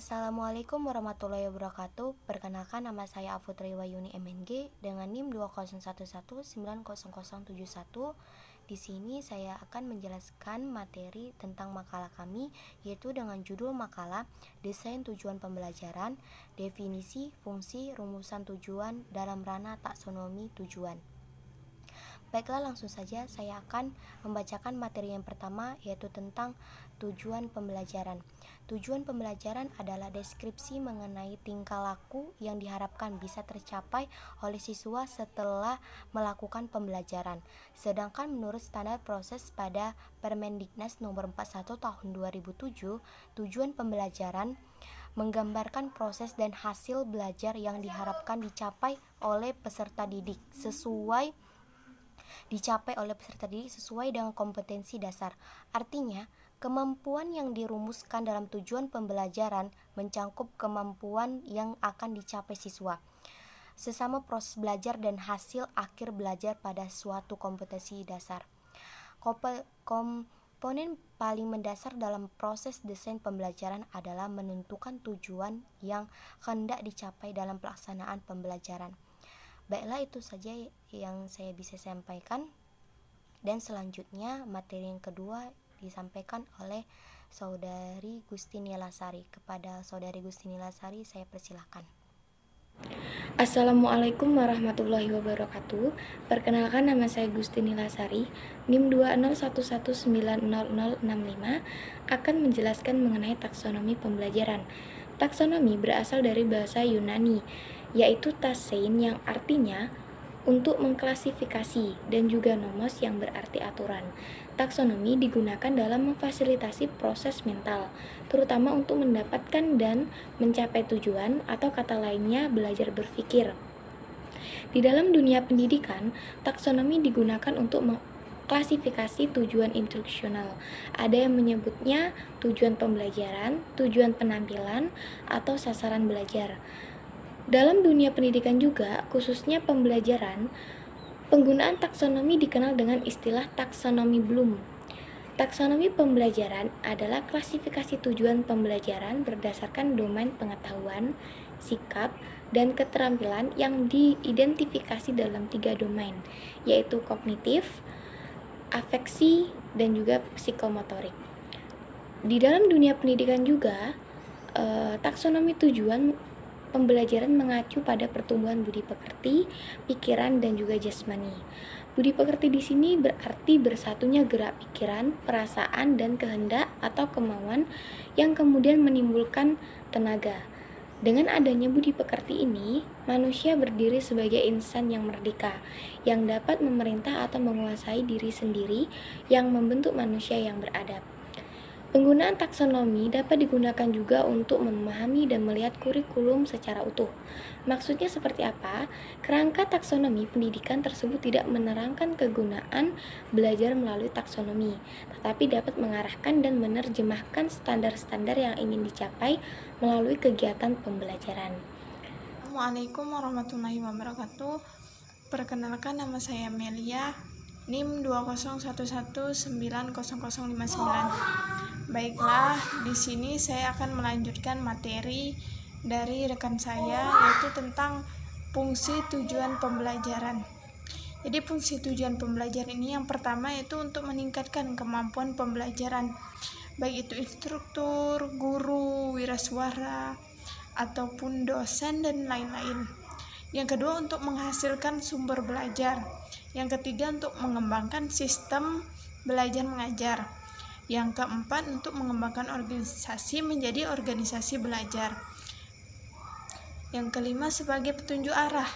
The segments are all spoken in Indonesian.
Assalamualaikum warahmatullahi wabarakatuh. Perkenalkan, nama saya Afutri Wayuni MNG dengan NIM 2011900071. Di sini saya akan menjelaskan materi tentang makalah kami, yaitu dengan judul makalah Desain Tujuan Pembelajaran, Definisi, Fungsi, Rumusan Tujuan dalam ranah taksonomi tujuan. Baiklah, langsung saja saya akan membacakan materi yang pertama, yaitu tentang tujuan pembelajaran. Tujuan pembelajaran adalah deskripsi mengenai tingkah laku yang diharapkan bisa tercapai oleh siswa setelah melakukan pembelajaran. Sedangkan menurut standar proses pada Permendiknas nomor 41 tahun 2007, tujuan pembelajaran menggambarkan proses dan hasil belajar yang diharapkan dicapai oleh peserta didik sesuai dengan kompetensi dasar. Artinya, kemampuan yang dirumuskan dalam tujuan pembelajaran mencangkup kemampuan yang akan dicapai siswa sesama proses belajar dan hasil akhir belajar pada suatu kompetensi dasar. Komponen paling mendasar dalam proses desain pembelajaran adalah menentukan tujuan yang hendak dicapai dalam pelaksanaan pembelajaran. Baiklah, itu saja yang saya bisa sampaikan. Dan selanjutnya materi yang kedua disampaikan oleh Saudari Gustini Lasari. Kepada Saudari Gustini Lasari saya persilahkan. Assalamualaikum warahmatullahi wabarakatuh. Perkenalkan, nama saya Gustini Lasari, NIM 2011900065, akan menjelaskan mengenai taksonomi pembelajaran. Taksonomi berasal dari bahasa Yunani, yaitu tasein yang artinya untuk mengklasifikasi, dan juga nomos yang berarti aturan. Taksonomi digunakan dalam memfasilitasi proses mental, terutama untuk mendapatkan dan mencapai tujuan, atau kata lainnya belajar berpikir. Di dalam dunia pendidikan, taksonomi digunakan untuk mengklasifikasi tujuan instruksional. Ada yang menyebutnya tujuan pembelajaran, tujuan penampilan, atau sasaran belajar. Dalam dunia pendidikan juga, khususnya pembelajaran, penggunaan taksonomi dikenal dengan istilah taksonomi Bloom. Taksonomi pembelajaran adalah klasifikasi tujuan pembelajaran berdasarkan domain pengetahuan, sikap, dan keterampilan yang diidentifikasi dalam 3 domain, yaitu kognitif, afeksi, dan juga psikomotorik. Di dalam dunia pendidikan juga, taksonomi tujuan pembelajaran mengacu pada pertumbuhan budi pekerti, pikiran, dan juga jasmani. Budi pekerti di sini berarti bersatunya gerak pikiran, perasaan, dan kehendak atau kemauan yang kemudian menimbulkan tenaga. Dengan adanya budi pekerti ini, manusia berdiri sebagai insan yang merdeka, yang dapat memerintah atau menguasai diri sendiri, yang membentuk manusia yang beradab. Penggunaan taksonomi dapat digunakan juga untuk memahami dan melihat kurikulum secara utuh. Maksudnya seperti apa? Kerangka taksonomi pendidikan tersebut tidak menerangkan kegunaan belajar melalui taksonomi, tetapi dapat mengarahkan dan menerjemahkan standar-standar yang ingin dicapai melalui kegiatan pembelajaran. Assalamualaikum warahmatullahi wabarakatuh. Perkenalkan, nama saya Melia, NIM 2011900059. Baiklah, di sini saya akan melanjutkan materi dari rekan saya, yaitu tentang fungsi tujuan pembelajaran. Jadi fungsi tujuan pembelajaran ini yang pertama yaitu untuk meningkatkan kemampuan pembelajaran, baik itu instruktur, guru, wiraswara, ataupun dosen dan lain-lain. Yang kedua, untuk menghasilkan sumber belajar. Yang ketiga, untuk mengembangkan sistem belajar mengajar. Yang keempat, untuk mengembangkan organisasi menjadi organisasi belajar. Yang kelima, sebagai petunjuk arah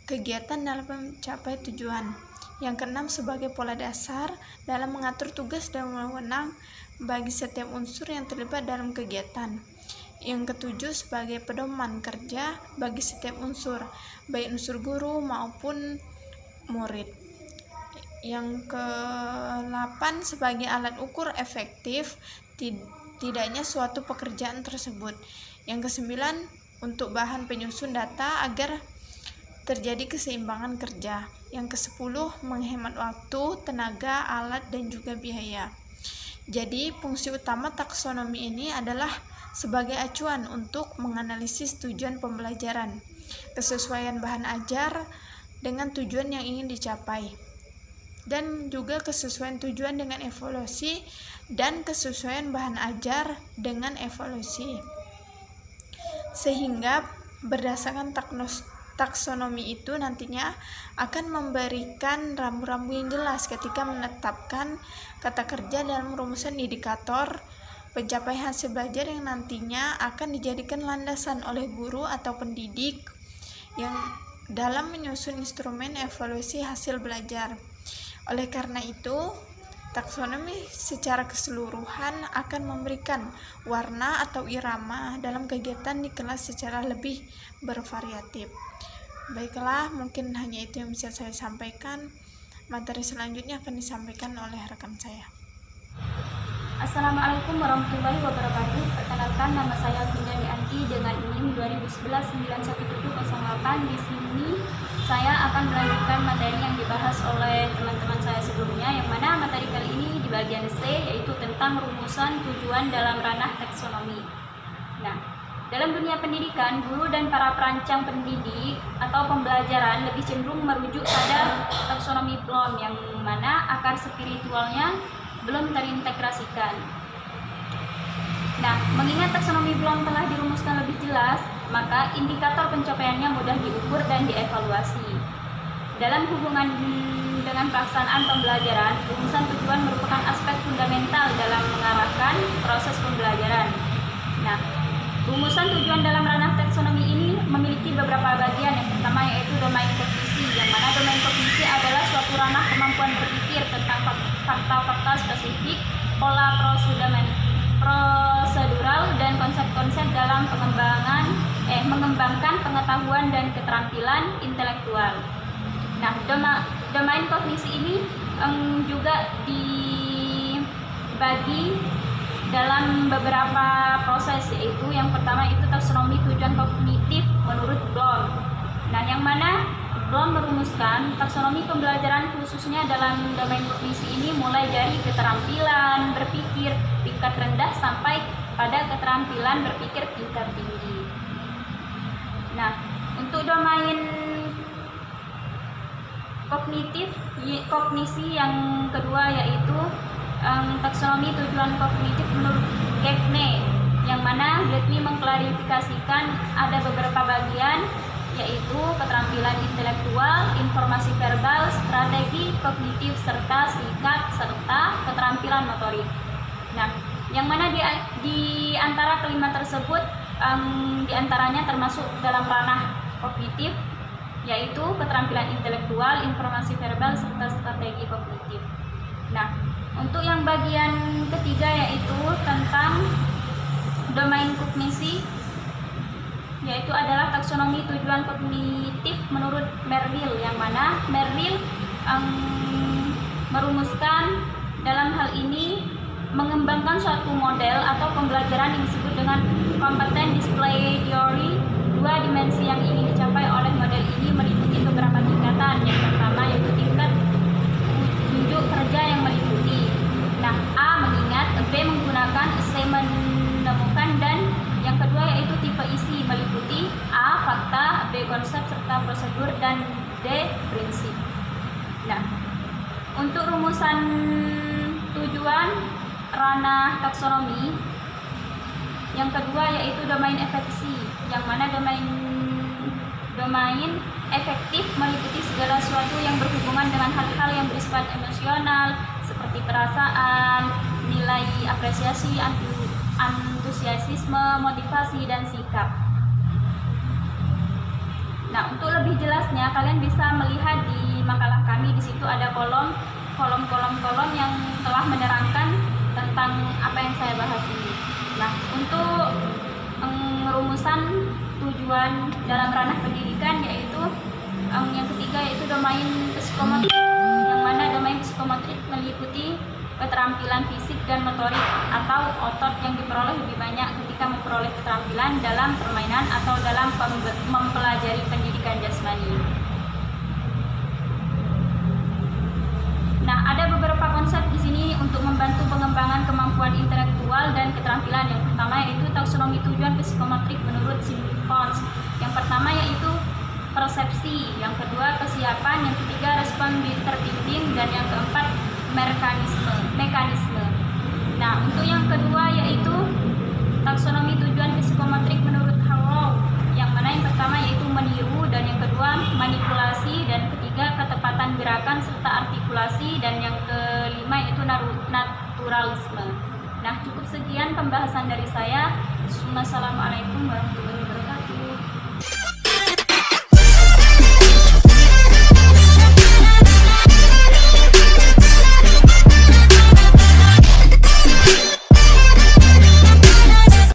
kegiatan dalam mencapai tujuan. Yang keenam, sebagai pola dasar dalam mengatur tugas dan wewenang bagi setiap unsur yang terlibat dalam kegiatan. Yang ketujuh, sebagai pedoman kerja bagi setiap unsur, baik unsur guru maupun murid. Yang ke-8, sebagai alat ukur efektif tidaknya suatu pekerjaan tersebut. Yang ke-9, untuk bahan penyusun data agar terjadi keseimbangan kerja. Yang ke-10, menghemat waktu, tenaga, alat, dan juga biaya. Jadi, fungsi utama taksonomi ini adalah sebagai acuan untuk menganalisis tujuan pembelajaran, kesesuaian bahan ajar dengan tujuan yang ingin dicapai, dan juga kesesuaian tujuan dengan evaluasi dan kesesuaian bahan ajar dengan evaluasi. Sehingga berdasarkan taksonomi itu nantinya akan memberikan rambu-rambu yang jelas ketika menetapkan kata kerja dalam rumusan indikator pencapaian hasil belajar yang nantinya akan dijadikan landasan oleh guru atau pendidik yang dalam menyusun instrumen evaluasi hasil belajar. Oleh karena itu, taksonomi secara keseluruhan akan memberikan warna atau irama dalam kegiatan di kelas secara lebih bervariatif. Baiklah, mungkin hanya itu yang bisa saya sampaikan. Materi selanjutnya akan disampaikan oleh rekan saya. Assalamualaikum warahmatullahi wabarakatuh. Perkenalkan, nama saya Finyani Anti dengan NIM 2011-91708. Di sini saya akan melanjutkan materi yang dibahas oleh teman-teman saya sebelumnya, yang mana materi kali ini di bagian C, yaitu tentang rumusan tujuan dalam ranah taksonomi. Nah, dalam dunia pendidikan, guru dan para perancang pendidik atau pembelajaran lebih cenderung merujuk pada taksonomi Bloom, yang mana akar spiritualnya belum terintegrasikan. Nah, mengingat taksonomi Bloom telah dirumuskan lebih jelas, maka indikator pencapaiannya mudah diukur dan dievaluasi. Dalam hubungan dengan pelaksanaan pembelajaran, rumusan tujuan merupakan aspek fundamental dalam mengarahkan proses pembelajaran. Nah, rumusan tujuan dalam ranah taksonomi ini memiliki beberapa bagian. Yang pertama yaitu domain kognisi, yang mana domain kognisi adalah suatu ranah kemampuan berpikir tentang fakta-fakta spesifik, pola prosedural, dan konsep-konsep dalam mengembangkan pengetahuan dan keterampilan intelektual. Nah, domain kognisi ini juga dibagi dalam beberapa proses, yaitu yang pertama itu taksonomi tujuan kognitif menurut Bloom. Nah, yang mana Bloom merumuskan taksonomi pembelajaran khususnya dalam domain kognisi ini mulai dari keterampilan berpikir tingkat rendah sampai pada keterampilan berpikir tingkat tinggi. Nah, untuk domain kognisi yang kedua yaitu taksonomi tujuan kognitif menurut Gagne, yang mana Gagne mengklarifikasikan ada beberapa bagian, yaitu keterampilan intelektual, informasi verbal, strategi kognitif, serta sikap, serta keterampilan motorik. Nah, yang mana di antara kelima tersebut di antaranya termasuk dalam ranah kognitif, yaitu keterampilan intelektual, informasi verbal, serta strategi kognitif. Nah, untuk yang bagian ketiga yaitu tentang domain kognisi, yaitu adalah taksonomi tujuan kognitif menurut Merrill, yang mana Merrill merumuskan dalam hal ini mengembangkan suatu model atau pembelajaran yang disebut dengan competent display theory. Dua dimensi yang ingin dicapai oleh model ini meliputi beberapa tingkatan. Yang pertama yaitu tingkat unjuk kerja yang meliputi. Nah, A mengingat, B menggunakan, C menemukan, dan yang kedua yaitu tipe isi meliputi A fakta, B konsep serta prosedur, dan D prinsip. Nah, untuk rumusan tujuan ranah taksonomi yang kedua yaitu domain efeksi, yang mana domain efektif meliputi segala sesuatu yang berhubungan dengan hal-hal yang bersifat emosional seperti perasaan, nilai apresiasi, antusiasme, motivasi, dan sikap. Nah, untuk lebih jelasnya kalian bisa melihat di makalah kami. Di situ ada kolom yang telah menerangkan tentang apa yang saya bahas ini. Nah, untuk rumusan tujuan dalam ranah pendidikan yaitu yang ketiga yaitu domain psikomotorik, yang mana domain psikomotorik meliputi keterampilan fisik dan motorik atau otot yang diperoleh lebih banyak ketika memperoleh keterampilan dalam permainan atau dalam mempelajari pendidikan jasmani. Nah, ada beberapa konsep di sini untuk membantu membantu pengembangan kemampuan intelektual dan keterampilan. Yang pertama yaitu taksonomi tujuan psikometrik menurut Simpons. Yang pertama yaitu persepsi, yang kedua kesiapan, yang ketiga respon terbimbing, dan yang keempat mekanisme. Nah, untuk yang kedua yaitu taksonomi tujuan psikometrik menurut Harlow, yang mana yang pertama yaitu meniru, dan yang kedua manipulasi, dan ketiga ketepatan gerakan serta artikulasi, dan yang kelima yaitu naturalisme. Nah, cukup sekian pembahasan dari saya. Wassalamualaikum warahmatullahi wabarakatuh.